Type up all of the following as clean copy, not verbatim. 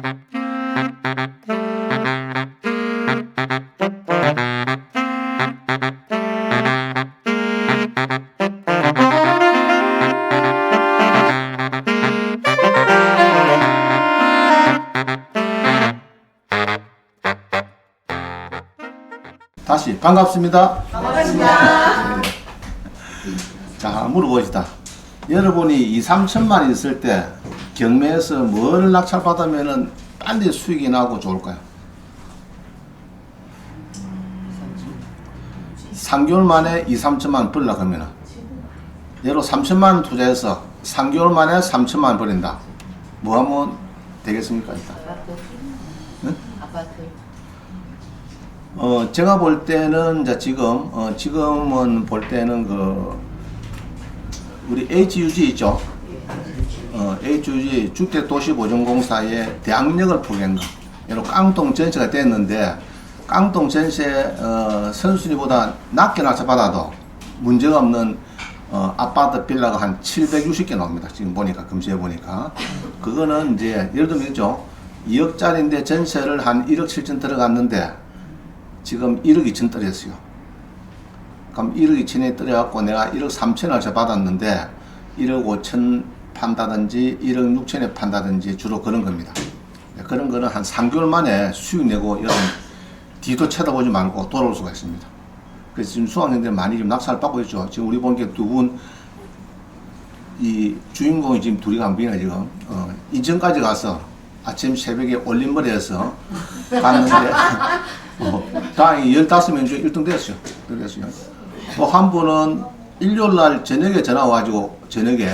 다시 반갑습니다. 반갑습니다. 자, 물어보시다. 여러분이 2, 3천만 있을 때 경매에서 뭐를 낙찰받으면 빨리 수익이 나고 좋을까요? 3개월 만에 2, 3천만 벌려고 하면 예로 3천만 원 투자해서 3개월 만에 3천만 원 벌린다. 뭐 하면 되겠습니까? 일단? 응? 제가 볼 때는 이제 지금은 볼 때는 우리 HUG 있죠? HUG 주택도시보증공사의 대항력을 포기한 거. 예로 깡통 전세가 됐는데 깡통 전세 선순위보다 낮게 낙찰받아도 문제가 없는 아파트 빌라가 한 760개 나옵니다. 지금 보니까 검색해 보니까 그거는 이제 예를 들면 있죠. 2억짜리인데 전세를 한 1억 7천 들어갔는데 지금 1억 2천 떨어졌어요. 그럼 1억 2천에 떨어갖고 내가 1억 3천을 받았는데 1억 5천 판다든지 1억 6천에 판다든지 주로 그런 겁니다. 그런 거는 한 3개월 만에 수익 내고 여러분 뒤도 쳐다보지 말고 돌아올 수가 있습니다. 그래서 지금 수강생들 많이 좀 낙찰을 받고 있죠. 지금 우리 보니까 두 분, 이 주인공이 지금 둘이 안 보이나 지금. 인천까지 가서 아침 새벽에 올림머리에서 갔는데, 다행히 15명 중에 1등 됐어요. 또 한 분은 일요일날 저녁에 전화 와가지고, 저녁에,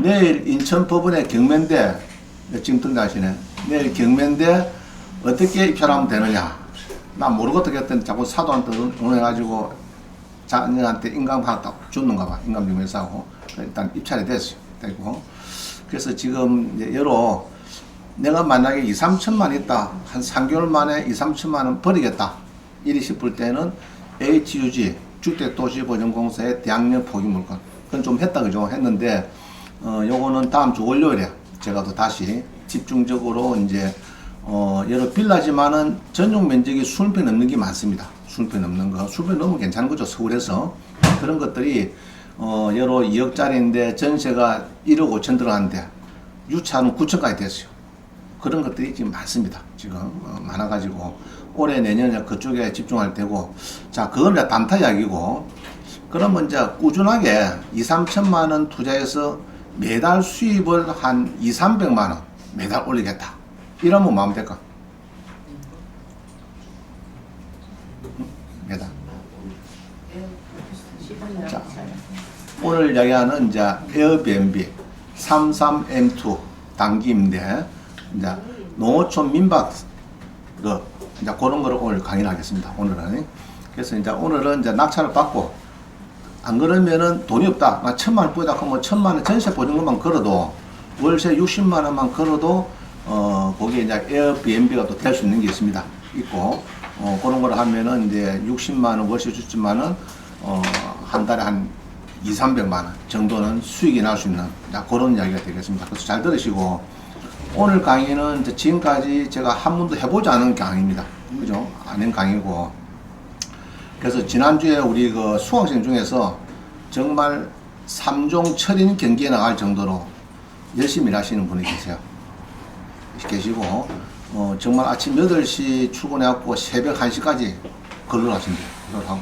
내일 인천 법원에 경매인데, 지금 등장하시네. 내일 경매인데, 어떻게 입찰하면 되느냐. 난 모르고 어떻게 했더니 자꾸 사도한테 응원해가지고 자녀한테 인감 하나 딱 줬는가 봐. 인감 좀 해서 일단 입찰이 됐어요. 되고. 그래서 지금 여러 내가 만약에 2, 3천만 있다. 한 3개월 만에 2, 3천만 원 버리겠다. 이리 싶을 때는 HUG 주택도시보증공사의 대항력 포기물건. 그건 좀 했다 그죠? 했는데 요거는 다음 주 월요일에 제가 또 다시 집중적으로 이제 여러 빌라지만은 전용 면적이 20평 넘는 게 많습니다. 20평 넘는 거. 20평 넘으면 괜찮은 거죠. 서울에서. 그런 것들이, 여러 2억짜리인데 전세가 1억 5천 들어갔는데 유차는 9천까지 됐어요. 그런 것들이 지금 많습니다. 지금, 많아가지고 올해 내년에 그쪽에 집중할 때고. 자, 그건 이제 단타 이야기고. 그러면 이제 꾸준하게 2, 3천만 원 투자해서 매달 수입을 한 2, 300만 원 매달 올리겠다. 이러면 마음 될까? 매달. 자, 오늘 이야기하는 이제 에어비앤비 33M2 단기인데 이제 농어촌 민박 이제 그런 거를 오늘 강의를 하겠습니다. 오늘은. 그래서 이제 오늘은 이제 낙찰을 받고 안 그러면은 돈이 없다. 나 1,000만 원 뿌리다 하면 1,000만 원 전세 보증 것만 걸어도 월세 60만 원만 걸어도 거기에 이제 에어비앤비가 또 될 수 있는 게 있습니다. 있고, 그런 걸 하면은 이제 60만원, 월세 60만원, 한 달에 한 2, 300만원 정도는 수익이 날 수 있는, 그런 이야기가 되겠습니다. 그래서 잘 들으시고, 오늘 강의는 이제 지금까지 제가 한 번도 해보지 않은 강의입니다. 그죠? 아는 강의고. 그래서 지난주에 우리 그 수강생 중에서 정말 3종 철인 경기에 나갈 정도로 열심히 일하시는 분이 계시고 정말 아침 8시 출근해갖고 새벽 1시까지 근로를 하신대요. 근로를 하고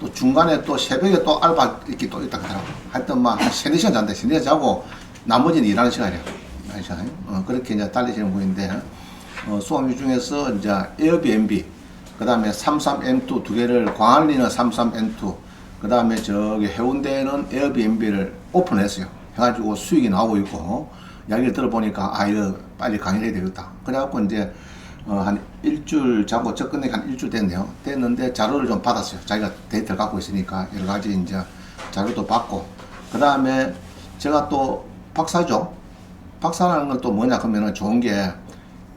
또 중간에 또 새벽에 또 알바 이렇게 또 있다 하더라고. 하여튼 막 한 3, 4시간 잔대. 3, 4시간 자고 나머지는 일하는 시간이에요. 그렇게 이제 달리시는 분인데 수강생 중에서 이제 에어비앤비 그 다음에 33M2 두 개를 광안리는 33M2 그 다음에 저기 해운대에는 에어비앤비를 오픈했어요. 해가지고 수익이 나오고 있고 이야기를 들어보니까 이거 빨리 강의를 해야 되겠다. 그래갖고 이제 한 일주일 자고 접근하기 한 일주일 됐네요. 됐는데 자료를 좀 받았어요. 자기가 데이터를 갖고 있으니까 여러 가지 이제 자료도 받고 그 다음에 제가 또 박사죠. 박사라는 건 또 뭐냐 그러면은 좋은 게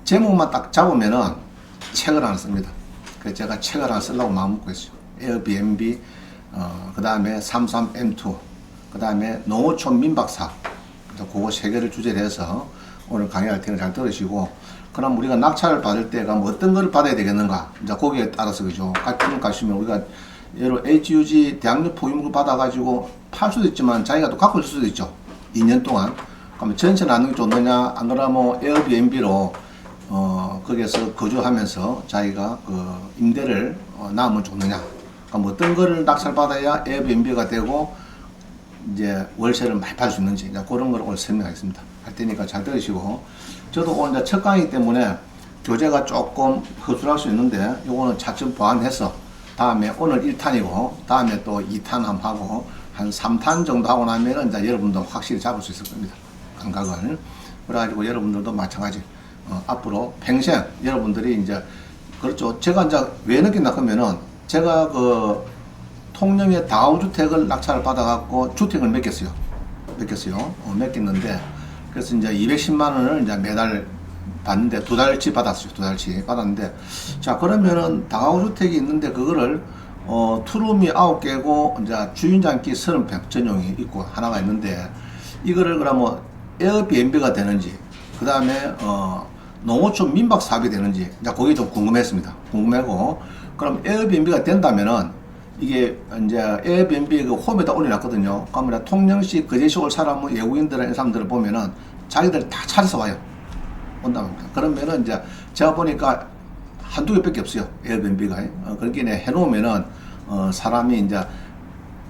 제목만 딱 잡으면은 책을 하나 씁니다. 그래서 제가 책을 하나 쓰려고 마음 먹고 있어요. 에어비앤비 그 다음에 33M2 그 다음에 농어촌 민박사 그거 세 개를 주제로 해서 오늘 강의할 테니 잘 들으시고, 그럼 우리가 낙찰을 받을 때가 뭐 어떤 걸 받아야 되겠는가? 이제 거기에 따라서 그죠. 같은 가시면 우리가 예로 HUG 대학력 포기물을 받아가지고 팔 수도 있지만 자기가 또 갖고 있을 수도 있죠. 2년 동안. 그러면 전세 나누는 게 좋느냐? 안 그러면 뭐 에어비앤비로 거기에서 거주하면서 자기가 그 임대를 나오면 좋느냐? 그럼 어떤 거를 낙찰 받아야 에어비앤비가 되고 이제 월세를 많이 받을 수 있는지 이제 그런 걸 오늘 설명하겠습니다. 할 테니까 잘 들으시고, 저도 오늘 이제 첫 강의 때문에 교재가 조금 허술할 수 있는데 요거는 차츰 보완해서 다음에 오늘 1탄이고 다음에 또 2탄 한번 하고 한 3탄 정도 하고 나면은 이제 여러분도 확실히 잡을 수 있을 겁니다. 감각을. 그래가지고 여러분들도 마찬가지 앞으로 평생 여러분들이 이제 그렇죠. 제가 이제 왜 느낀다 하면은 제가 그 통영의 다가구주택을 낙찰을 받아갖고 주택을 맡겼어요. 맡겼는데 그래서 이제 210만 원을 이제 매달 받는데 2달치 받았어요. 2달치 받았는데, 자 그러면은 다가구주택이 있는데 그거를 투룸이 9개고 이제 주인장기 30평 전용이 있고 하나가 있는데 이거를 그러면 에어비앤비가 되는지 그 다음에 농어촌 민박 사업이 되는지 이제 그게 좀 궁금하고, 그럼 에어비앤비가 된다면은 이게 이제 에어비앤비 그 홈에다 올려놨거든요. 그러면 통영시 거제시 올 사람 외국인들이나 사람들을 보면은 자기들 다 찾아서 와요. 온다면. 그러면은 이제 제가 보니까 한두 개밖에 없어요. 에어비앤비가. 그렇게 해놓으면은 사람이 이제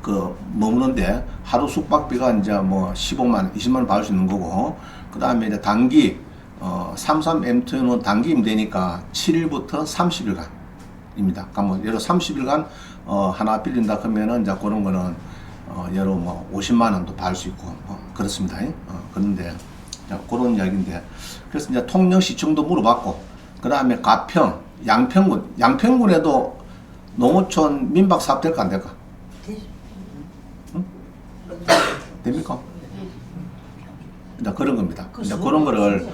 그 머무는데 하루 숙박비가 이제 뭐 15만 원, 20만 원 받을 수 있는 거고, 그 다음에 이제 단기 33M2는 단기 임대니까 7일부터 30일간입니다. 그러니까 뭐 예로 30일간 하나 빌린다 그러면은 이제 그런 거는 예로 뭐 50만 원도 받을 수 있고 그렇습니다. 그런데 그런 이야기인데, 그래서 이제 통영시청도 물어봤고, 그 다음에 가평, 양평군에도 농어촌 민박 사업 될까 안 될까? 응? 됩니까? 이제 그런 겁니다. 이제 그런 거를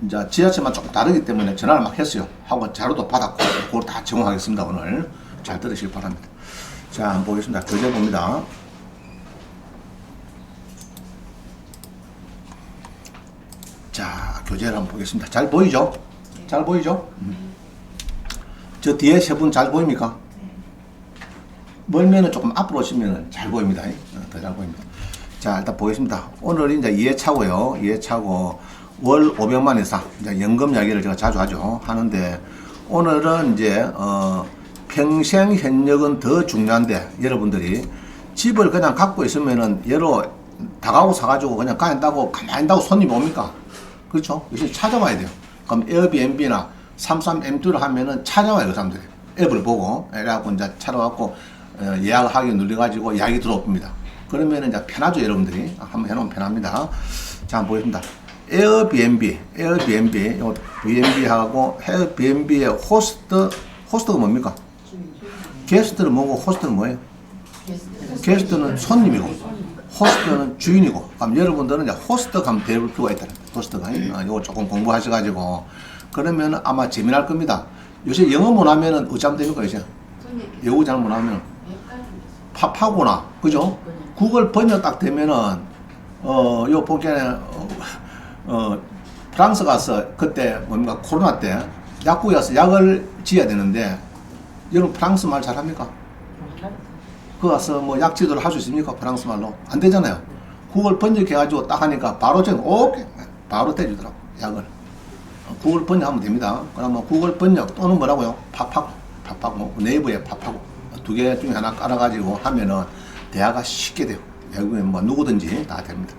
이제 지자체만 조금 다르기 때문에 전화를 막 했어요. 하고 자료도 받았고 그걸 다 제공하겠습니다. 오늘 잘 들으시길 바랍니다. 자, 한번 보겠습니다. 교재 봅니다. 자, 교재를 한번 보겠습니다. 잘 보이죠? 잘 보이죠? 저 뒤에 세 분 잘 보입니까? 멀면은 조금 앞으로 오시면은 잘 보입니다. 더 잘 보입니다. 자, 일단 보겠습니다. 오늘이 이제 2회차고요. 2회차고 월 500만 이상 이제 연금 이야기를 제가 자주 하는데, 오늘은 이제 평생 현역은 더 중요한데, 여러분들이 집을 그냥 갖고 있으면은 예로 다가구 사가지고 그냥 가인다고 가만히 있다고 손님이 옵니까? 그렇죠? 요새 찾아와야 돼요. 그럼 에어비앤비나 33M2를 하면은 찾아와요, 그 사람들이. 앱을 보고, 그래갖고 이제 찾아왔고, 예약을 하기 눌려가지고 예약이 들어옵니다. 그러면은 이제 편하죠, 여러분들이. 한번 해놓으면 편합니다. 자, 한번 보겠습니다. 에어비앤비, 이거 B&B하고 에어비앤비의 호스트가 뭡니까? 게스트는 뭐고, 호스트는 뭐예요? 게스트는 손님이고, 호스트는 주인이고. 그럼 여러분들은 이제 호스트 가면 배울 필요가 있다는 거예요. 호스트가. 이거 조금 공부하셔가지고. 그러면 아마 재미날 겁니다. 요새 영어 못하면은 어쩌면 됩니까, 요새? 영어 잘 못하면. 파파고나, 그죠? 구글 번역 딱 되면은, 요 보기에는, 프랑스 가서 그때 뭡니까, 코로나 때 약국에 가서 약을 지어야 되는데, 여러분 프랑스 말 잘합니까? 그 가서 뭐 약 지도를 할 수 있습니까? 프랑스 말로? 안 되잖아요. 구글 번역해가지고 딱 하니까 바로 오케이. 바로 대주더라고, 약을. 구글 번역하면 됩니다. 그러면 구글 번역 또는 뭐라고요? 파파고, 네이버에 파파고. 두 개 중에 하나 깔아가지고 하면은 대화가 쉽게 돼요. 외국인 뭐 누구든지 다 됩니다.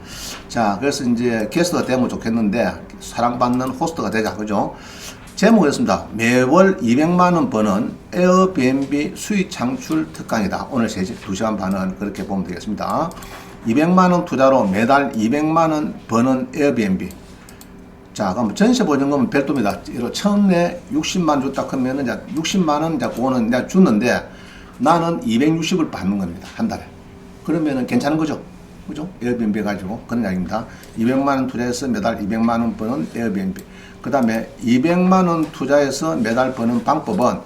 자, 그래서 이제 게스트가 되면 좋겠는데, 사랑받는 호스트가 되자, 그죠? 제목이었습니다. 매월 200만원 버는 에어비앤비 수익 창출 특강이다. 오늘 2시간 반은 그렇게 보면 되겠습니다. 200만원 투자로 매달 200만원 버는 에어비앤비. 자, 그럼 전세 보증금은 별도입니다. 처음에 60만 줬다 하면은 이제 60만원 이제 그거는 내가 줬는데 나는 260을 받는 겁니다. 한 달에. 그러면은 괜찮은 거죠? 그죠? 에어비앤비 가지고. 그런 이야기입니다. 200만원 투자해서 매달 200만원 버는 에어비앤비. 그 다음에 200만원 투자해서 매달 버는 방법은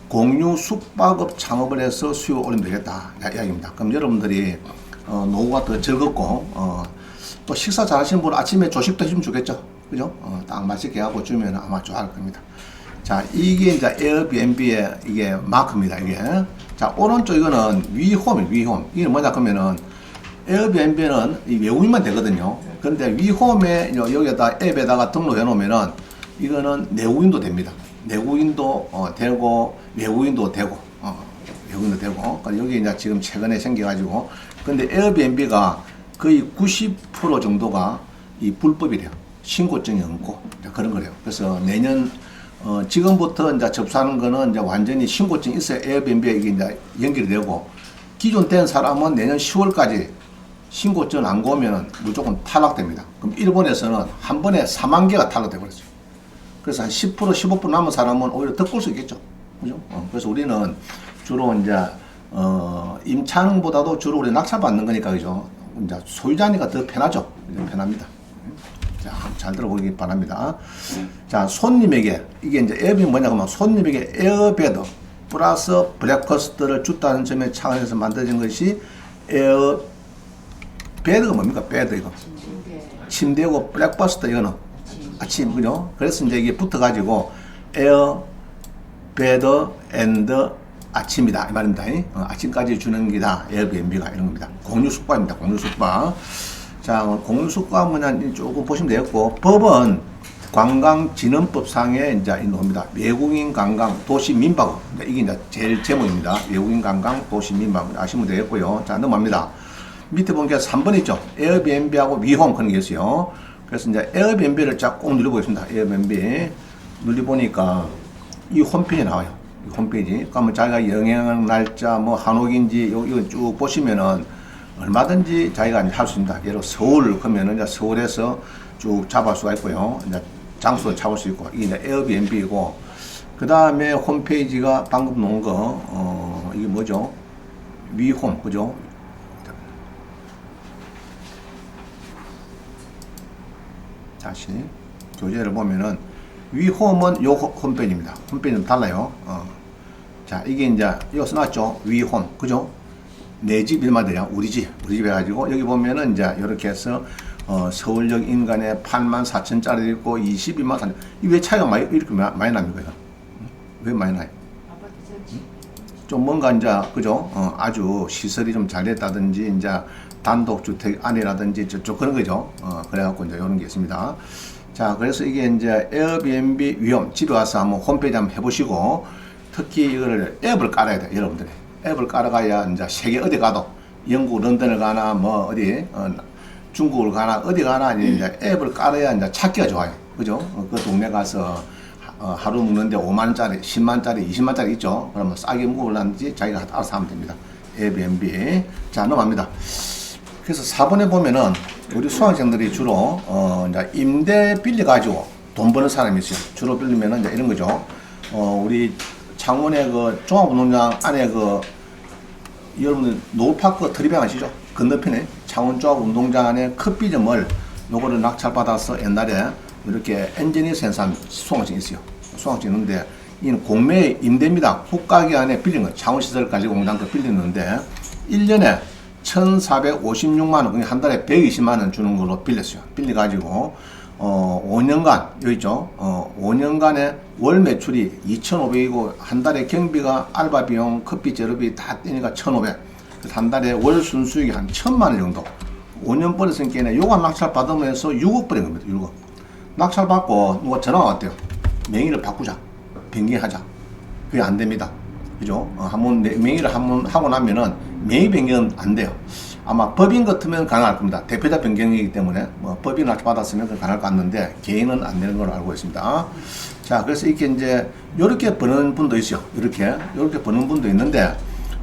공유 숙박업 창업을 해서 수익을 올리면 되겠다. 이야기입니다. 그럼 여러분들이 노후가 더 즐겁고 또 식사 잘하시는 분은 아침에 조식도 해주면 좋겠죠. 그죠? 딱 맛있게 하고 주면 아마 좋아할 겁니다. 자, 이게 이제 에어비앤비의 이게 마크입니다. 이게. 자, 오른쪽 이거는 위홈. 이게 뭐냐 그러면은 에어비앤비는 이 외국인만 되거든요. 그런데 위홈에 여기에다 앱에다가 등록해 놓으면은 이거는 내국인도 됩니다. 내국인도 되고 외국인도 되고 외국인도 되고. 여기 이제 지금 최근에 생겨가지고 근데 에어비앤비가 거의 90% 정도가 이 불법이래요. 신고증이 없고 그런 거래요. 그래서 내년 지금부터 이제 접수하는 거는 이제 완전히 신고증이 있어야 에어비앤비에 이게 이제 연결이 되고 기존 된 사람은 내년 10월까지 신고증 안 고오면 무조건 탈락됩니다. 그럼 일본에서는 한 번에 4만 개가 탈락돼 버렸어요. 그래서 한 10% 15% 남은 사람은 오히려 더 꿀 수 있겠죠. 그죠? 그래서 우리는 주로 이제 임차인보다도 주로 우리 낙찰 받는 거니까 그죠? 이제 소유자니까 더 편하죠. 편합니다. 자, 잘 들어보기 바랍니다. 자, 손님에게, 이게 이제 에어비는 뭐냐 하면 손님에게 에어베드 플러스 브렉퍼스트를 줬다는 점에 차원에서 만들어진 것이 에어베드가 뭡니까? 베드 이거. 침대고 브렉퍼스트 이거는 아침, 그죠? 그래서 이제 이게 붙어가지고 에어베드 앤드 아침이다 이 말입니다. 아침까지 주는 게다 에어비앤비가 이런 겁니다. 공유 숙박입니다. 공유 숙박. 자, 공유 숙박 뭐냐 조금 보시면 되겠고 법은 관광진흥법상에 이제 있습니다. 외국인 관광 도시 민박 이게 이제 제일 제목입니다. 외국인 관광 도시 민박 아시면 되겠고요. 자, 넘어갑니다. 밑에 보니까 3번 있죠. 에어비앤비하고 위홈 그런 게 있어요. 그래서 이제 에어비앤비를 쫙 꼭 눌러보겠습니다. 에어비앤비 눌러보니까 이 홈페이지 나와요. 홈페이지. 그러면 자기가 영향 날짜 뭐 한옥인지 이거 쭉 보시면은 얼마든지 자기가 할 수 있습니다. 예를 서울 그러면은 이제 서울에서 쭉 잡을 수가 있고요. 이제 장소 잡을 수 있고 이게 이제 에어비앤비이고 그 다음에 홈페이지가 방금 놓은 거 이게 뭐죠? 위홈 그죠? 다시 교재를 보면은 위홈은 요 홈페이지입니다. 홈페이지는 달라요. 자, 이게 이제 여기 써놨죠. 위홈, 그죠? 내 집 일마들이야. 우리 집 해가지고 여기 보면은 이제 이렇게 해서 서울역 인간에 84,000짜리 있고 22만 4천. 이왜 차이가 이렇게 많이 납니까? 이거? 왜 많이 나요? 좀 뭔가 이제 그죠? 아주 시설이 좀 잘 됐다든지 이제 단독주택 안이라든지 저쪽 그런 거죠. 그래갖고 이제 이런 게 있습니다. 자, 그래서 이게 이제 에어비앤비 위험 집에 와서 한번 홈페이지 한번 해보시고 특히 이거를 앱을 깔아야 돼요, 여러분들이. 앱을 깔아가야 이제 세계 어디 가도 영국 런던을 가나 뭐 어디 중국을 가나 어디 가나 이제 앱을 깔아야 이제 찾기가 좋아요, 그죠? 그 동네 가서 하루 묵는데 5만원짜리, 10만원짜리, 20만원짜리 있죠. 그러면 싸게 묵으려는지 자기가 알아서 하면 됩니다. 에어비앤비. 자, 넘어갑니다. 그래서 4번에 보면은 우리 수강생들이 주로 이제 임대 빌려 가지고 돈 버는 사람이 있어요. 주로 빌리면은 이제 이런 거죠. 우리 창원의 그 종합운동장 안에 그 여러분들 노을파크 트리뱅 아시죠? 건너편에 창원 종합운동장 안에 커피점을 요거를 낙찰받아서 옛날에 이렇게 엔지니어 생산 수강증이 있어요. 수강증이 있는데 이는 공매 임대입니다. 국가기 안에 빌린 거 창원시설관리공단 거 빌렸는데 1년에 1,456만원, 그러니까 한 달에 120만원 주는 걸로 빌렸어요. 빌려가지고, 5년간, 여기 있죠? 5년간의 월 매출이 2,500이고, 한 달에 경비가 알바 비용, 커피 재료비 다 떼니까 1,500. 그래서 한 달에 월 순수익이 한 1,000만원 정도. 5년 벌었으니까 요가 낙찰 받으면서 6억 벌인 겁니다. 6억. 낙찰 받고, 누가 전화가 왔대요. 명의를 바꾸자. 변경하자. 그게 안 됩니다. 그죠? 한번 명의를 한번 하고 나면은 명의 변경은 안 돼요. 아마 법인 같으면 가능할 겁니다. 대표자 변경이기 때문에 뭐 법인 낙찰 받았으면 그 가능할 것 같는데 개인은 안 되는 걸로 알고 있습니다. 자, 그래서 이렇게 이제 요렇게 버는 분도 있어요. 이렇게 버는 분도 있는데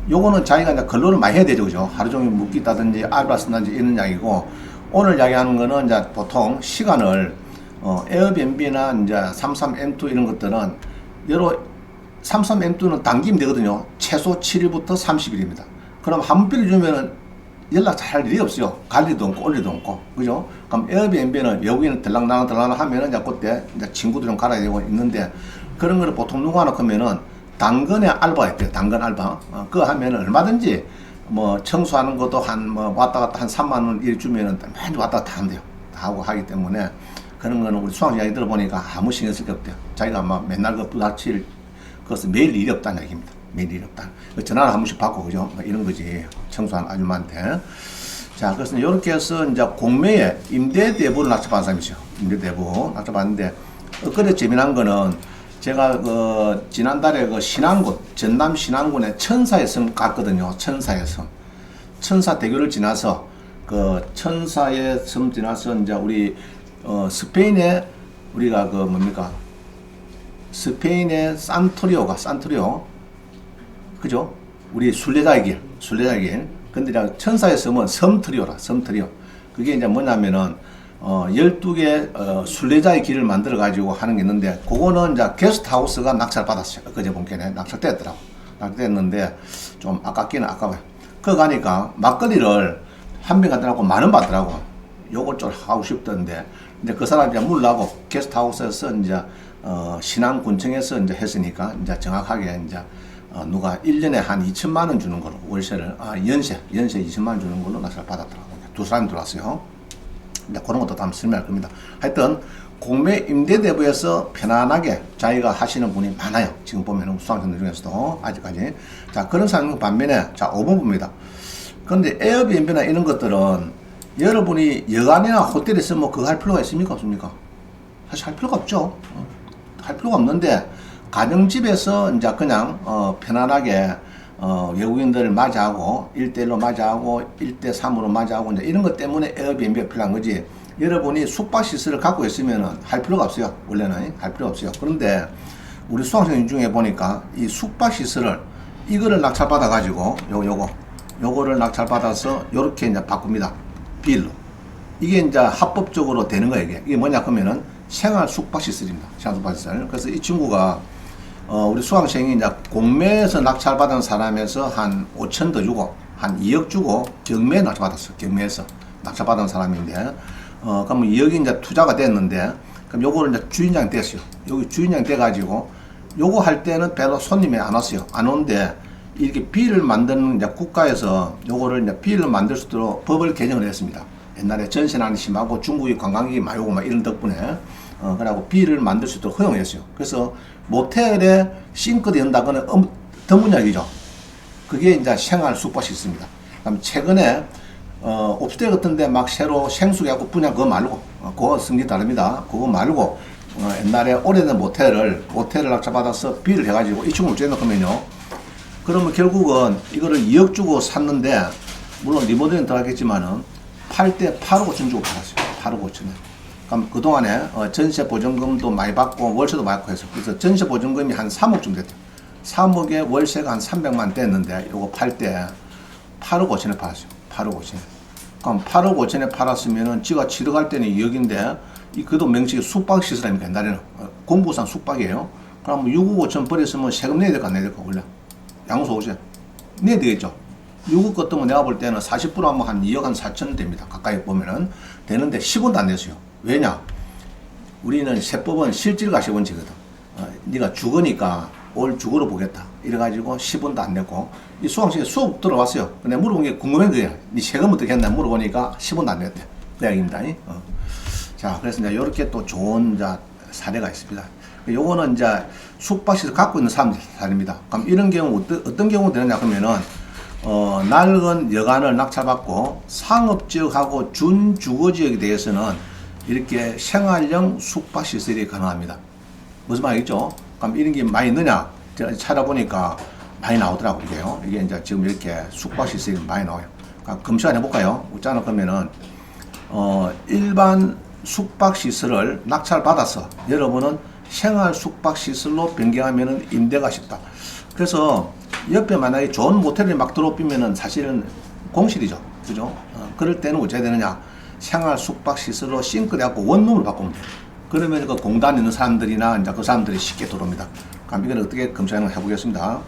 요거는 자기가 이제 근로를 많이 해야 되죠. 그죠? 하루 종일 묵기다든지 알바 쓴다든지 이런 이야기고 오늘 이야기하는 거는 이제 보통 시간을 에어비앤비나 이제 33M2 이런 것들은 여러 33M2는 당기면 되거든요. 최소 7일부터 30일입니다. 그럼 한 번 빌려주면은 연락 잘 할 일이 없어요. 갈 일도 없고 올 일도 없고. 그죠? 그럼 에어비앤비는 외국인은 들락날락 하면은 이제 그때 이제 친구들이랑 갈아야 되고 있는데 그런 거를 보통 누가 하나 하면은 당근에 알바했대요. 당근 알바. 그거 하면은 얼마든지 뭐 청소하는 것도 한 뭐 왔다 갔다 한 3만 원 일 주면은 맨 왔다 갔다 한대요. 다 하고 하기 때문에 그런 거는 우리 수학 이야기 들어보니까 아무 신경 쓸 게 없대요. 자기가 막 맨날 그 부닥칠 그것은 매일 일이 없다는 얘기입니다. 매일 일이 없다. 전화를 한 번씩 받고 그죠? 이런 거지. 청소한 아줌마한테. 자, 그래서 이렇게 해서 이제 공매에 임대대부를 낙찰받은 사람이죠. 임대대부 낙찰받는데 그래 재미난 거는 제가 그 지난달에 그 신안군 전남 신안군의 천사의 섬 갔거든요. 천사의 섬. 천사대교를 지나서 그 천사의 섬 지나서 이제 우리 스페인의 우리가 그 뭡니까 스페인의 산토리오 그죠? 우리 순례자의 길. 근데 천사의 섬은 섬트리오라, 섬트리오. 그게 이제 뭐냐면은, 12개, 순례자의 길을 만들어가지고 하는 게 있는데, 그거는 이제 게스트하우스가 낙찰 받았어요. 그제 본게네. 낙찰됐더라고. 낙찰됐는데, 좀 아깝기는 아까워요. 그거 가니까 막걸리를 한 병 갖다 놓고 10,000원 받더라고. 요걸 좀 하고 싶던데, 이제 그 사람이 물라고 게스트하우스에서 이제, 신안군청에서 이제 했으니까, 이제 정확하게 이제, 누가 1년에 한 2천만 원 주는 걸로 월세를 연세 2천만 원 주는 걸로 낙찰 받았더라고요. 두 사람이 들어왔어요. 근데 그런 것도 다 설명할 겁니다. 하여튼 공매 임대대부에서 편안하게 자기가 하시는 분이 많아요. 지금 보면은 수강생들 중에서도 아직까지. 자, 그런 상황 반면에 자 5번 봅니다. 그런데 에어비앤비나 이런 것들은 여러분이 여관이나 호텔에서 뭐 그거 할 필요가 있습니까 없습니까? 사실 할 필요가 없죠. 할 필요가 없는데 가정집에서 이제 그냥 편안하게 외국인들을 맞이하고 1대1로 맞이하고 1대3으로 맞이하고 이제 이런 것 때문에 에어비앤비가 필요한 거지. 여러분이 숙박시설을 갖고 있으면은 할 필요가 없어요. 원래는 할 필요 없어요. 그런데 우리 수강생 중에 보니까 이 숙박시설을 이거를 낙찰받아 가지고 요거를 낙찰받아서 요렇게 이제 바꿉니다. 빌로. 이게 이제 합법적으로 되는 거예요. 이게 뭐냐 하면은 생활 숙박시설입니다. 생활 숙박시설. 그래서 이 친구가 우리 수강생이 이제 공매에서 낙찰받은 사람에서 한 5천 더 주고 한 2억 주고 경매에 낙찰받았어. 경매에서 낙찰받은 사람인데 그러면 2억이 이제 투자가 됐는데 그럼 요거를 이제 주인장이 됐어요. 여기 주인장이 돼가지고 요거 할 때는 별로 손님이 안 왔어요. 안 오는데 이렇게 비를 만드는 이제 국가에서 요거를 이제 비를 만들 수 있도록 법을 개정을 했습니다. 옛날에 전세난이 심하고 중국이 관광객이 많이 오고 막 이런 덕분에 그러고 비를 만들 수 있도록 허용했어요. 그래서 모텔에 싱크대 연다거나 드문 이야기죠. 그게 이제 생활 숙박시설입니다. 그다음 최근에 옵스텔 같은데 막 새로 생수하고 분양 그거 말고 그거 성질 다릅니다. 그거 말고 옛날에 오래된 모텔을 낙찰받아서 비를 해가지고 이 친구를 쬐놓으면요. 그러면 결국은 이거를 2억 주고 샀는데 물론 리모델링 들어가겠지만은 팔 때 8억 5천 주고 팔았어요. 8억 5천에. 그럼 그동안에 전세 보증금도 많이 받고 월세도 많이 받고 해서 그래서 전세 보증금이 한 3억쯤 됐대요. 3억에 월세가 한 300만 됐는데 요거 팔 때 8억 5천에 팔았어요. 8억 5천에. 그럼 8억 5천에 팔았으면은 지가 치러 갈 때는 2억인데 그도 명칭이 숙박시설 아닙니까? 옛날에는 공부상 숙박이에요. 그럼 6억 5천 버렸으면 세금 내야 될까 안 내야 될까 원래? 양수 오세요. 내야 되겠죠. 6억 같으면 내가 볼 때는 40% 하면 한 2억 한 4천 됩니다. 가까이 보면은 되는데 10원도 안 냈어요. 왜냐? 우리는 세법은 실질가시원칙이거든. 네가 죽으니까 올 죽으러 보겠다. 이래가지고 10원도 안 냈고 이 수강생이 수업 들어왔어요. 근데 물어본 게 궁금한 거예요. 네 세금 어떻게 했나 물어보니까 10원도 안 냈대. 그 이야기입니다. 자, 그래서 이제 이렇게 또 좋은 사례가 있습니다. 요거는 이제 숙박시설 갖고 있는 사람입니다. 그럼 이런 경우 어떤 경우 되느냐 그러면은 낡은 여관을 낙찰받고 상업지역하고 준주거지역에 대해서는 이렇게 생활형 숙박시설이 가능합니다. 무슨 말이겠죠? 그럼 이런 게 많이 있느냐? 제가 찾아보니까 많이 나오더라고요. 이게 이제 지금 이렇게 숙박시설이 많이 나와요. 그러니까 검색을 해볼까요? 웃자는 그러면은, 일반 숙박시설을 낙찰받아서 여러분은 생활 숙박시설로 변경하면은 임대가 쉽다. 그래서 옆에 만약에 좋은 모텔이 막 들어오면은 사실은 공실이죠. 그죠? 그럴 때는 어찌해야 되느냐? 생활 숙박시설로 싱크대하고 원룸을 바꾸면 돼요. 그러면 그 공단에 있는 사람들이나 이제 그 사람들이 쉽게 들어옵니다. 그럼 이건 어떻게 검색하는 걸 해보겠습니다.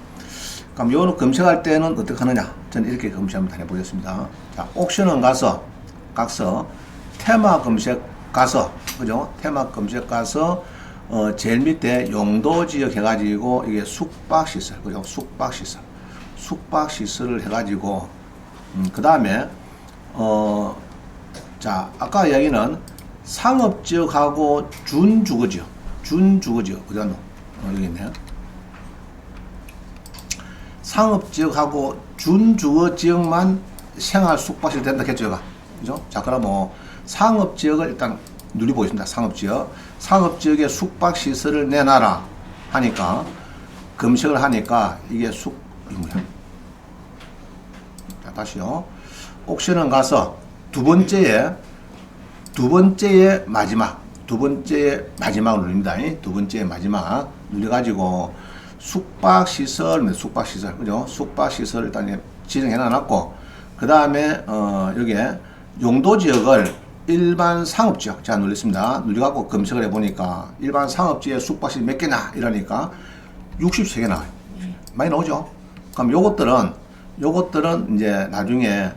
그럼 요거는 검색할 때는 어떻게 하느냐? 저는 이렇게 검색 한번 해보겠습니다. 자, 옥션은 가서 테마 검색 가서, 그죠? 테마 검색 가서, 제일 밑에 용도 지역 해가지고, 이게 숙박시설, 그죠? 숙박시설을 해가지고, 그 다음에 자 아까 이야기는 상업지역하고 준주거지역, 준주거지역 어디 갔노? 여기 있네요. 상업지역하고 준주거지역만 생활 숙박시설 된다 했죠, 제가. 그죠? 자, 그럼 뭐 상업지역을 일단 누려보겠습니다. 상업지역에 숙박시설을 내놔라 하니까 검색을 하니까 이게 뭐야? 자, 다시요. 옥션은 가서 두 번째에 마지막을 누릅니다. 두 번째에 마지막 눌려가지고 숙박시설, 그죠? 숙박시설 일단 지정해 놨고, 그 다음에, 여기에 용도지역을 일반 상업지역, 제가 눌렸습니다. 눌려갖고 검색을 해보니까 일반 상업지역 숙박시설 몇 개나 이러니까 63개 나와요. 많이 나오죠? 그럼 요것들은 이제 나중에,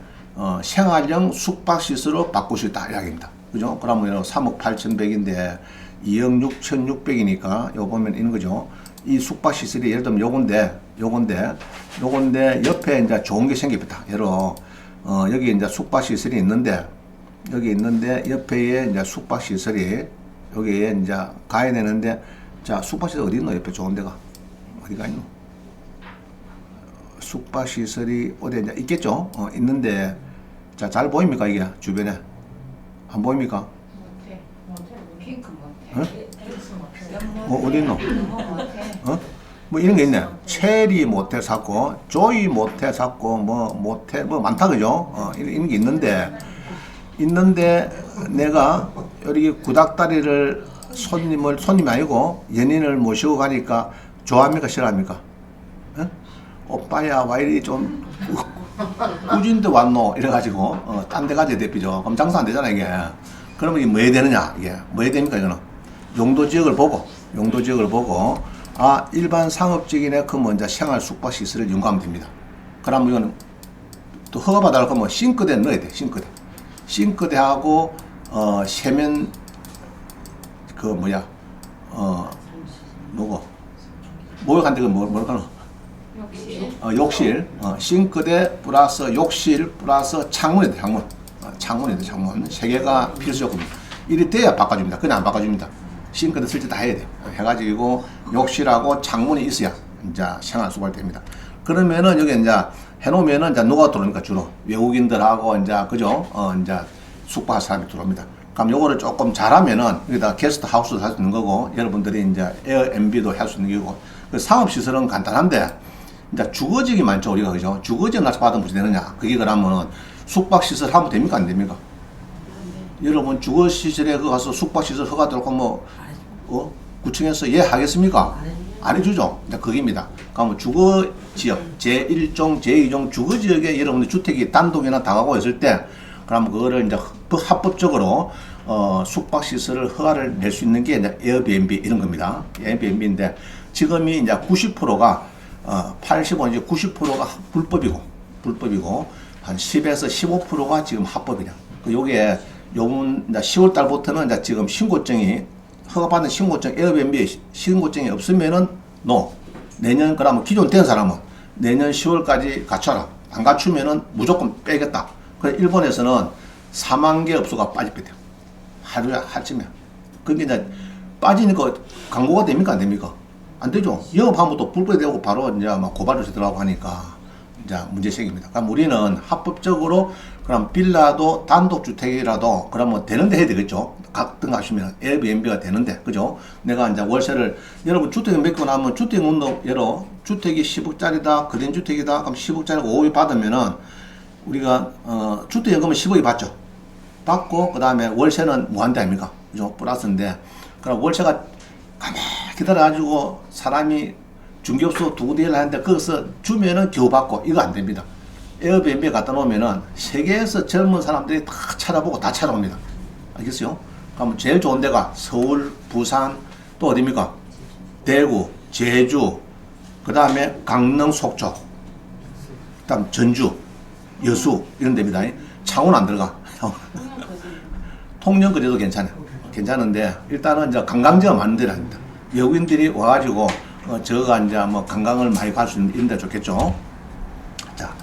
생활형 숙박시설로 바꿀 수 있다. 이야기입니다. 그죠? 그러면 3억 8,100인데 2억 6,600이니까 요거 보면 있는 거죠. 이 숙박시설이 예를 들면 요건데 옆에 이제 좋은 게 생깁니다. 여기 이제 숙박시설이 있는데 옆에 이제 숙박시설이 여기에 이제 가야 되는데 자, 숙박시설 어디 있노? 옆에 좋은 데가 어디가 있노? 숙박시설이 어디 이제 있겠죠? 있는데 자, 잘 보입니까 이게 주변에? 안 보입니까? 핑크 모텔. 어디 있노? 뭐 이런 게 있네. 체리 모텔 샀고, 조이 모텔 샀고, 모텔 많다 그죠? 이런 게 있는데 내가 여기 구닥다리를 손님이 아니고 연인을 모시고 가니까 좋아합니까 싫어합니까? 오빠야 와 이리 좀 꾸준데 왔노 이래가지고 딴 데 가져야 되죠. 그럼 장사 안 되잖아 이게. 그러면 이게 뭐 해야 되느냐? 이게 뭐 해야 됩니까 이거는? 용도지역을 보고 일반 상업지역이네 그러면 이제 생활 숙박시설을 연구하면 됩니다. 그러면 이거는 또 허가받아갈 거면 싱크대 넣어야 돼. 싱크대하고 세면 목욕한데 뭐랄까나 욕실 싱크대 플러스 욕실 플러스 창문이 돼. 창문 세 개가 필수 조건입니다. 이리 돼야 바꿔줍니다. 그냥 안 바꿔줍니다. 싱크대 설치 다 해야 돼. 해가지고 욕실하고 창문이 있어야 이제 생활 숙박이 됩니다. 그러면은 여기 이제 해놓으면은 이제 누가 들어옵니까? 주로 외국인들하고 이제 그죠? 이제 숙박할 사람이 들어옵니다. 그럼 요거를 조금 잘하면은 여기다 게스트 하우스도 할 수 있는 거고 여러분들이 이제 에어앤비도 할 수 있는 거고 사업 시설은 간단한데 이제 주거지역이 많죠 우리가 그죠? 주거지역 나서 받으면 무슨 되느냐? 그게 그러면은 숙박 시설 하면 됩니까 안 됩니까? 여러분 주거시설에 가서 숙박시설 허가 들어오고 구청에서 예 하겠습니까? 안 해주죠. 이제 그겁니다. 그러면 주거지역 제1종, 제2종 주거지역에 여러분들 주택이 단독이나 당하고 있을 때 그러면 그거를 이제 합법적으로 숙박시설을 허가를 낼 수 있는 게 이제 에어비앤비 이런 겁니다. 에어비앤비인데 지금이 이제 90%가 85, 이제 90%가 불법이고 한 10에서 15%가 지금 합법이냐. 요게 요번 이제 10월 달부터는 이제 지금 신고증이 허가받는 신고증 에어비앤비 신고증이 없으면은 내년 그러면 기존 된 사람은 내년 10월까지 갖춰라. 안 갖추면은 무조건 빼겠다. 그래 일본에서는 4만 개 업소가 빠집니다. 하루에 하쯤에. 그게 이제 빠지니까 광고가 됩니까 안 됩니까? 안 되죠. 영업하면 또 불법이 되고 바로 이제 막 고발을 들어가고 하니까 이제 문제생깁니다. 그럼 우리는 합법적으로 그럼 빌라도 단독주택이라도 그러면 되는데 해야 되겠죠. 각등 하시면 에어비앤비가 되는데 그죠? 내가 이제 월세를 여러분 주택을 몇 개 나면 주택 운동 주택이 10억짜리다 그린 주택이다 그럼 10억짜리가 5억이 받으면은 우리가 주택연금은 10억이 받죠. 받고 그 다음에 월세는 무한대 아닙니까? 그죠? 플러스인데 그럼 월세가 가만히 기다려가지고 사람이 중개업소 두 군데 하는데 거기서 주면은 겨우 받고 이거 안 됩니다. 에어비앤비에 갖다 놓으면은 세계에서 젊은 사람들이 다 찾아보고 다 찾아옵니다. 알겠어요? 그러면 제일 좋은 데가 서울, 부산 또 어디입니까? 대구, 제주 그 다음에 강릉, 속초 그 다음 전주, 여수 이런 데입니다. 창원 안 들어가. 통영 그래도 괜찮은데 일단은 이제 관광지가 많은 데라 합니다. 외국인들이 와가지고 저가 이제 뭐 관광을 많이 갈 수 있는 이런 데 좋겠죠. 자,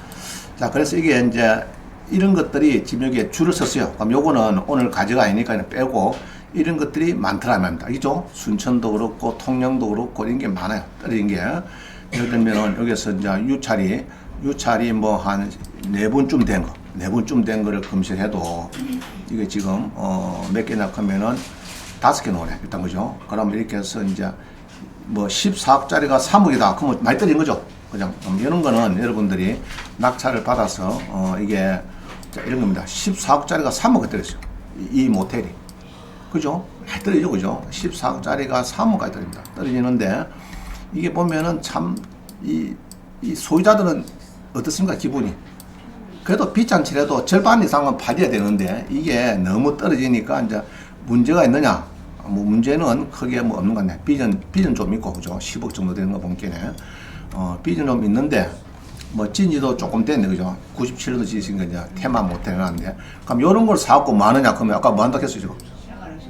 자, 그래서 이게 이제 이런 것들이 지금 여기에 줄을 썼어요. 그럼 요거는 오늘 가져가 아니니까 빼고 이런 것들이 많더라 말입니다. 알겠죠? 순천도 그렇고 통영도 그렇고 이런 게 많아요. 떨어진 게. 예를 들면은 여기서 이제 유찰이 뭐 한 4분쯤 된 거, 4분쯤 된 거를 검색해도 이게 지금 몇 개나 하면은 5개 나오네. 일단 그죠? 그러면 이렇게 해서 이제 뭐 14억짜리가 3억이다. 그러면 많이 떨어진 거죠. 그죠? 이런 거는 여러분들이 낙찰을 받아서 이게 자, 이런 겁니다. 14억짜리가 3억이 떨어졌어요. 이 모텔이. 그죠? 많이 떨어지죠. 그죠? 14억짜리가 3억까지 떨어집니다. 떨어지는데 이게 보면은 참 이 소유자들은 어떻습니까? 기분이. 그래도 빚잔치라도 절반 이상은 받아야 되는데 이게 너무 떨어지니까 이제 문제가 있느냐? 뭐 문제는 크게 뭐 없는 것 같네. 빚은 좀 있고, 그죠? 10억 정도 되는 거 보니까네. 빚은 좀 있는데, 뭐, 진지도 조금 됐네, 그죠? 97년도 지으신 거 이제 테마 못 해놨는데. 그럼 요런 걸 사갖고 뭐 하느냐? 그러면 아까 뭐 한다 했어요, 지금?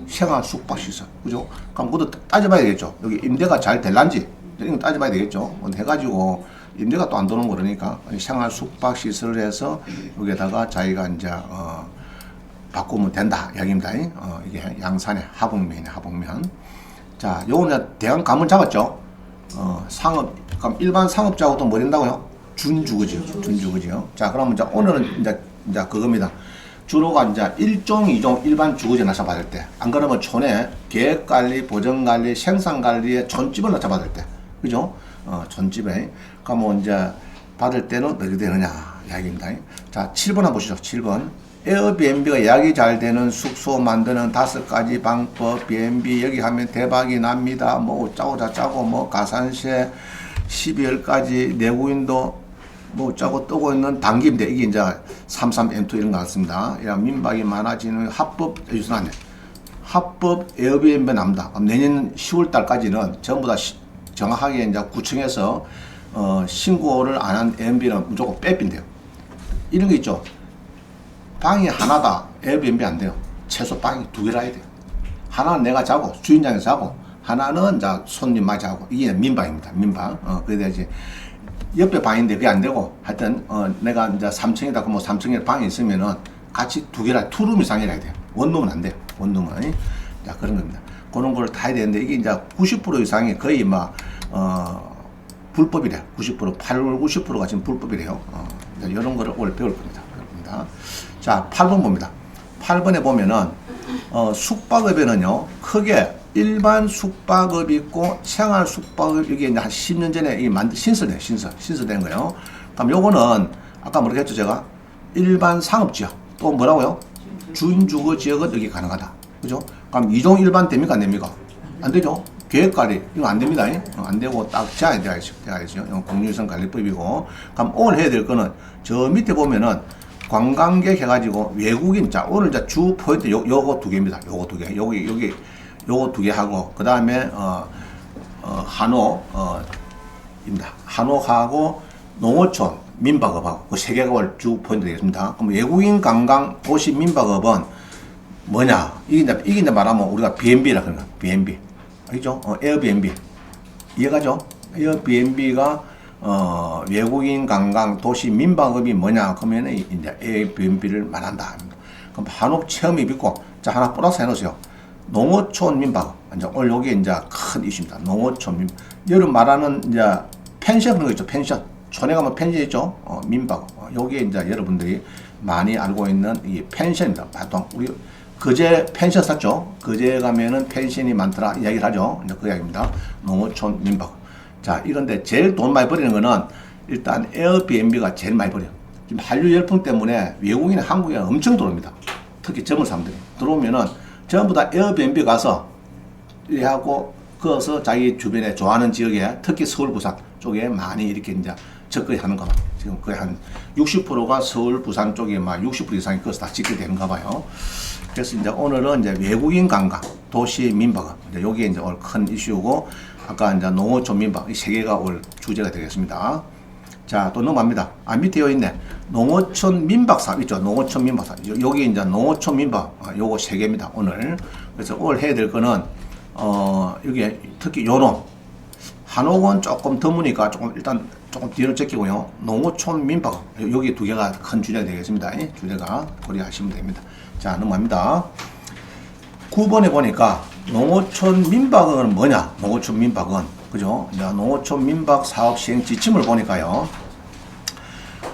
생활 숙박시설. 그죠? 그럼 그것도 따져봐야 되겠죠? 여기 임대가 잘 될란지? 이런 거 따져봐야 되겠죠? 해가지고, 임대가 또 안 도는 거 그러니까, 생활 숙박시설을 해서 여기에다가 자기가 이제, 바꾸면 된다. 이야기입니다. 이게 양산의 하북면이네, 하북면. 자, 요거는 대강 감을 잡았죠? 상업, 그럼 일반 상업자하고도 뭐 된다고요? 준주거지요. 준주거지요. 자, 그러면 이제 오늘은 이제 그겁니다. 주로가 이제 1종, 2종 일반 주거지 낙찰받을 때. 안 그러면 촌에 계획관리, 보전관리, 생산관리에 촌집을 낙찰받을 때. 그죠? 촌집에. 그러면 이제 받을 때는 어떻게 되느냐. 이야기입니다. 자, 7번 한번 보시죠. 7번. 에어비앤비가 예약이 잘 되는 숙소 만드는 5가지 방법, B&B 여기 하면 대박이 납니다. 뭐 짜고 자짜고 뭐 가산세 12월까지 내구인도 뭐 짜고 뜨고 있는 단기인데 이게 이제 33M2 이런 거 같습니다. 이런 민박이 많아지는 합법 유선하네. 합법 에어비앤비 납니다. 그럼 내년 10월 달까지는 전부 다 정확하게 이제 구청에서 신고를 안 한 에어비앤비는 무조건 빼빈대요. 이런 거 있죠. 방이 하나다. 에어비앤비 안 돼요. 최소 방이 2개라 해야 돼요. 하나는 내가 자고, 주인장이 자고, 하나는 자 손님만 자고. 이게 민방입니다. 민방. 그래야지. 옆에 방인데 그게 안 되고, 하여튼, 내가 이제 3층이다. 그럼 뭐 3층에 방이 있으면은 같이 2개라, 투룸 이상이라 해야 돼요. 원룸은 안 돼요. 원룸은. 자, 그런 겁니다. 그런 걸 다 해야 되는데, 이게 이제 90% 이상이 거의 막, 불법이래. 90%, 8, 90%가 지금 불법이래요. 이런 거를 오늘 배울 겁니다. 자, 8번 봅니다. 8번에 보면은, 숙박업에는요, 크게 일반 숙박업이 있고, 생활 숙박업, 이게 이제 한 10년 전에 신설된 거예요. 그럼 요거는, 아까 뭐라고 했죠, 제가? 일반 상업지역. 또 뭐라고요? 준주거 지역은 여기 가능하다. 그죠? 그럼 2종 일반 됩니까? 안 됩니까? 안 되죠? 계획관리, 이거 안 됩니다. 안 되고 딱 제한이 되어야죠. 이건 공유유선 관리법이고. 그럼 오늘 해야 될 거는, 저 밑에 보면은, 관광객 해가지고 외국인, 자, 오늘 이제 주 포인트 요거 2개입니다. 요거 2개. 요거 2개 하고, 그 다음에, 입니다. 한옥하고 농어촌 민박업하고 그 3개가 올 주 포인트 되겠습니다. 그럼 외국인 관광 도시 민박업은 뭐냐? 이게 이제 말하면 우리가 B&B라 그러는 거야. B&B. 알겠죠? 에어비앤비. 이해가죠? 에어비앤비가 외국인 관광 도시 민박업이 뭐냐 그러면 이제 에어비앤비를 말한다. 그럼 한옥 체험이 있고, 자, 하나 플러스 해놓으세요. 농어촌 민박업. 이제 오늘 요게 이제 큰 이슈입니다. 농어촌 민박. 여름 말하는 이제 펜션 그런 거 있죠. 펜션. 촌에 가면 펜션 있죠. 민박업. 요게 이제 여러분들이 많이 알고 있는 이 펜션입니다. 보통 우리 그제 펜션 샀죠. 그제 가면은 펜션이 많더라 이야기를 하죠. 이제 그 이야기입니다. 농어촌 민박업. 자, 이런데 제일 돈 많이 버리는 거는 일단 에어비앤비가 제일 많이 버려요. 지금 한류 열풍 때문에 외국인이 한국에 엄청 들어옵니다. 특히 젊은 사람들이 들어오면은 전부 다 에어비앤비 가서 일하고 거기서 자기 주변에 좋아하는 지역에 특히 서울 부산 쪽에 많이 이렇게 이제 접근이 하는가 봐요. 지금 거의 한 60%가 서울 부산 쪽에 막 60% 이상이 거기서 다 짓게 되는가 봐요. 그래서 이제 오늘은 이제 외국인 관광 도시 민박업 이제 요게 이제 오늘 큰 이슈고, 아까 이제 농어촌 민박 이 3개가 올 주제가 되겠습니다. 자, 또 넘어갑니다. 밑에 여기 있네. 농어촌 민박사 있죠. 농어촌 민박사. 여기 이제 농어촌 민박 요거 3개입니다. 오늘. 그래서 오늘 해야 될 거는 여기 특히 요놈 한옥은 조금 드무니까 조금 일단 조금 뒤로 제끼고요. 농어촌 민박 여기 두 개가 큰 주제가 되겠습니다. 주제가 고려하시면 됩니다. 자, 넘어갑니다. 9번에 보니까 농어촌 민박은 뭐냐? 농어촌 민박은 그죠? 자, 농어촌 민박 사업 시행 지침을 보니까요.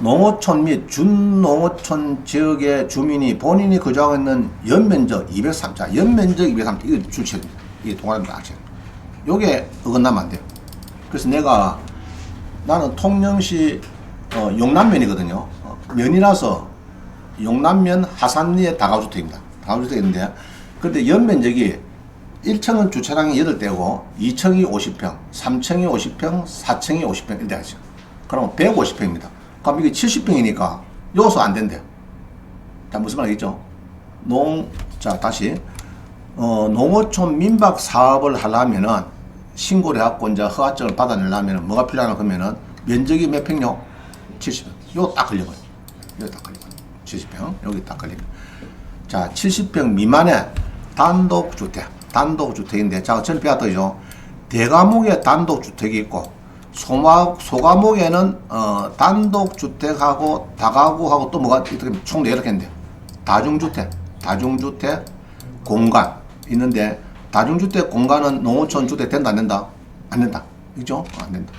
농어촌 및 준농어촌 지역의 주민이 본인이 거주하고 있는 연면적 203, 자, 연면적 203, 이거 주체입니다. 이게 동아리입니다. 요게 어긋나면 안 돼요. 그래서 나는 통영시 용남면이거든요. 면이라서 용남면 하산리의 다가주택입니다. 다가주택인데, 근데 연면적이 1층은 주차장이 8대고 2층이 50평, 3층이 50평, 4층이 50평 이렇게 하죠. 그럼 150평입니다. 그럼 이게 70평이니까 요소 안 된대요. 자, 무슨 말이겠죠? 자, 다시. 농어촌 민박 사업을 하려면은 신고를 해갖고 이제 허가증을 받아내려면 뭐가 필요하나 그러면은 면적이 몇 평요? 70평. 요거 딱 걸려버려. 여기 딱 걸려버려. 70평. 여기 딱 걸리면. 자, 70평 미만의 단독주택인데, 자, 전에 배웠더죠. 대과목에 단독주택이 있고, 소과목에는, 단독주택하고, 다가구하고 또 뭐가, 총 이렇게 했는데, 다중주택, 공간 있는데, 다중주택 공간은 농어촌 주택 된다, 안 된다? 안 된다. 그죠? 안 된다.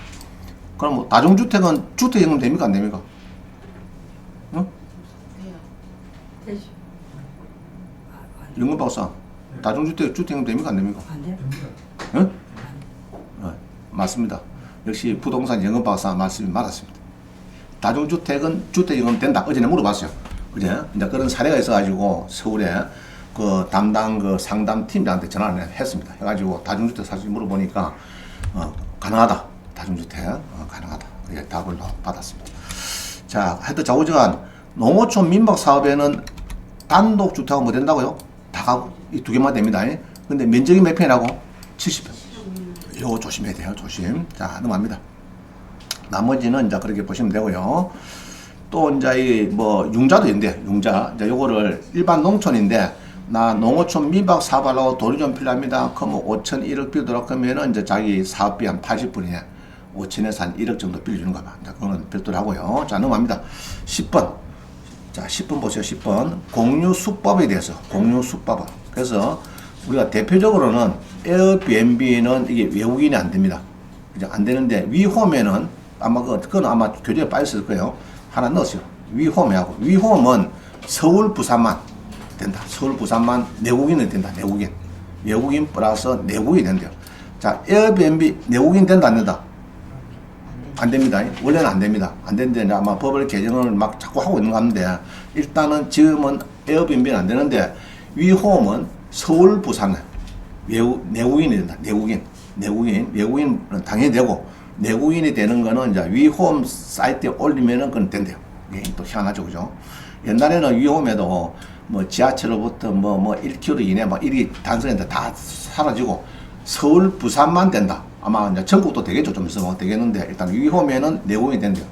그럼 뭐, 다중주택은 주택연금 됩니까? 안 됩니까? 응? 되죠. 연금 박사, 다중주택 주택연금 됩니까? 안 됩니까? 안 돼? 응? 맞습니다. 역시 부동산 연금 박사 말씀이 맞았습니다. 다중주택은 주택연금 된다. 어제 내가 물어봤어요. 그제? 이제 그런 사례가 있어가지고 서울에 그 담당 그 상담팀장한테 전화를 했습니다. 해가지고 다중주택 사실 물어보니까 가능하다. 다중주택 가능하다. 이렇게 답을 받았습니다. 자, 하여튼 좌우지간 농어촌 민박 사업에는 단독주택하고 뭐 된다고요? 다가구 이 두 개만 됩니다. 근데 면적이 몇 평이라고? 70평. 이거 조심해야 돼요. 조심. 자, 넘어갑니다. 나머지는 이제 그렇게 보시면 되고요. 또 이제 융자도 있는데, 융자. 이제 요거를 일반 농촌인데, 나 농어촌 민박 사업하려고 돈이 좀 필요합니다. 그러면 5천, 1억 빌더라 그러면은 이제 자기 사업비 한 80분이네. 5천에서 한 1억 정도 빌려주는 거 봐. 자, 그거는 별도로 하고요. 자, 넘어갑니다. 10번. 자, 10번 보세요. 10번. 공유수법에 대해서. 공유수법. 그래서 우리가 대표적으로는 에어비앤비는 이게 외국인이 안 됩니다. 그죠? 안 되는데 위홈에는 아마 그건 아마 교재에 빠졌을 거예요. 하나 넣었어요. 위홈하고. 위홈은 서울, 부산만 된다. 서울, 부산만 내국인이 된다. 내국인. 외국인 플러스 내국인이 된대요. 자, 에어비앤비 내국인 된다, 안 된다? 안 됩니다. 원래는 안 됩니다. 안 되는데 아마 법을 개정을 막 자꾸 하고 있는 것 같은데, 일단은 지금은 에어비앤비는 안 되는데 위홈은 서울, 부산은 내국인이 된다. 외국인은 당연히 되고, 내국인이 되는 거는 이제 위홈 사이트에 올리면은 그건 된대요. 예, 또 희한하죠, 그죠? 옛날에는 위홈에도 뭐 지하철로부터 뭐 1km 이내 막 일이 단순했는데 다 사라지고 서울, 부산만 된다. 아마 이제 전국도 되겠죠. 좀 있으면 되겠는데, 일단 위홈에는 내국인이 된대요.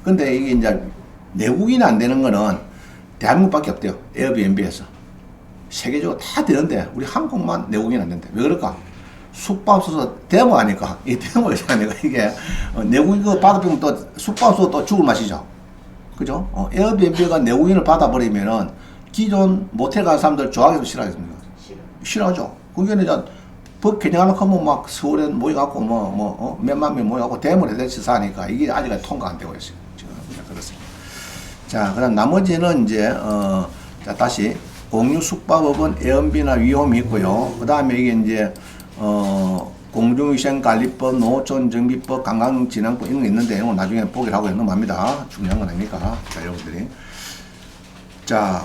근데 이게 이제 내국인이 안 되는 거는 대한민국밖에 없대요. 에어비앤비에서. 세계적으로 다 되는데 우리 한국만 내국인 안 된대. 왜 그럴까? 숙박소서 데모 하니까 이 데모잖아요. 이게 내국인 거 받아보면 또 숙박소 또 죽을 맛이죠. 그죠? 에어비앤비가 내국인을 받아버리면은 기존 모텔 가는 사람들 좋아하기도 싫어하겠습니까? 싫어하죠. 그게 이제 법 개정하려고 하면 막 서울에 모여갖고 몇만 명 모여갖고 데모를 해서 사니까 이게 아직까지 통과 안 되고 있어요. 지금 그렇습니다. 자, 그다음 나머지는 이제 자, 다시 공유숙박업은 에어비나 위홈이 있고요. 그 다음에 이게 이제 공중위생관리법, 농어촌정비법, 관광진흥법 이런 게 있는데 이건 나중에 보기를 하고 넘어갑니다. 중요한 건 아니니까. 자, 여러분들이. 자,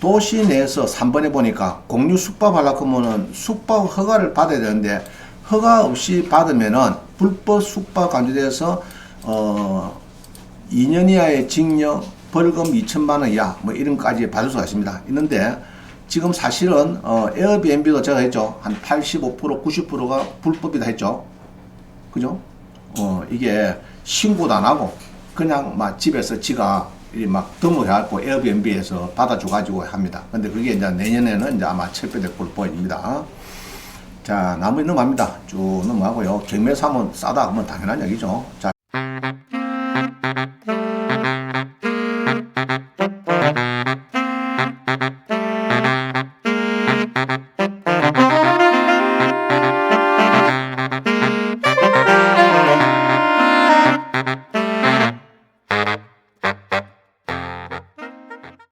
도시 내에서 3번에 보니까 공유숙박 하려고 하면은 숙박 허가를 받아야 되는데, 허가 없이 받으면은 불법 숙박 간주돼서 2년 이하의 징역, 벌금 2천만 원 이하 뭐 이런까지 받을 수가 있습니다. 있는데 지금 사실은 에어비앤비도 제가 했죠. 한 85%, 90%가 불법이다 했죠. 그죠? 이게 신고도 안 하고 그냥 막 집에서 지가 막 등록해갖고 에어비앤비에서 받아줘가지고 합니다. 근데 그게 이제 내년에는 이제 아마 철폐될 걸로 보입니다. 자, 나머지 넘어갑니다. 쭉 넘어가고요. 경매사면 싸다 그러면 당연한 얘기죠. 자. 네.